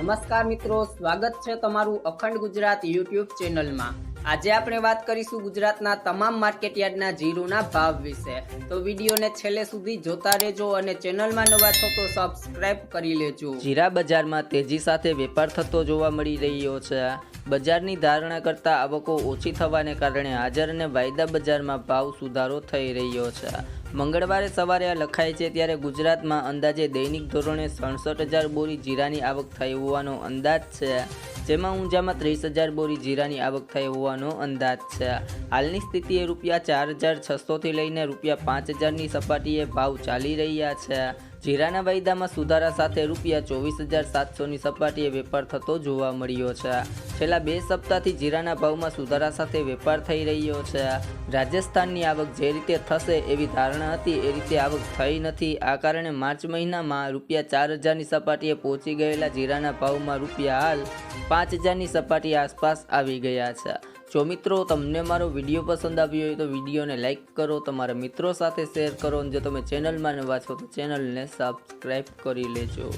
નમસ્કાર મિત્રો, સ્વાગત છે તમારું અખંડ ગુજરાત યુટ્યુબ ચેનલમાં। આજે આપણે વાત કરીશું ગુજરાતના તમામ માર્કેટયાર્ડના જીરુના ભાવ વિશે। તો વિડીયોને છેલ્લે સુધી જોતા રહેજો અને ચેનલમાં નવા છો તો સબસ્ક્રાઇબ કરી લેજો। જીરા બજારમાં તેજી સાથે વેપાર થતો જોવા મળી રહ્યો છે। બજારની ધારણા કરતા આવકો ઓછી થવાને કારણે હાજર અને વાયદા બજારમાં ભાવ સુધારો થઈ રહ્યો છે। મંગળવારે સવારે આ લખાય છે ત્યારે ગુજરાતમાં અંદાજે દૈનિક ધોરણે 67,000 બોરી જીરાની આવક થઈ હોવાનો અંદાજ છે, જેમાં ઊંઝામાં 30,000 બોરી જીરાની આવક થઈ હોવાનો અંદાજ છે। હાલની સ્થિતિએ ₹4,600 થી લઈને ₹5,000ની સપાટીએ ભાવ ચાલી રહ્યા છે। જીરાના વાયદામાં સુધારા સાથે ₹24,700ની સપાટીએ વેપાર થતો જોવા મળ્યો છે। છેલ્લા 2 સપ્તાહથી જીરાના ભાવમાં સુધારા સાથે વેપાર થઈ રહ્યો છે। રાજસ્થાનની આવક જે રીતે થશે એવી ધારણા હતી એ રીતે આવક થઈ નથી। આ કારણે માર્ચ મહિનામાં ₹4,000ની સપાટીએ પહોંચી ગયેલા જીરાના ભાવમાં હાલ ₹5,000ની સપાટી આસપાસ આવી ગયા છે। જો મિત્રો તમને મારો વિડીયો પસંદ આવ્યો હોય તો વિડીયોને લાઇક કરો, તમારા મિત્રો સાથે શેર કરો અને જો તમે ચેનલમાં નવા છો તો ચેનલને સબસ્ક્રાઈબ કરી લેજો।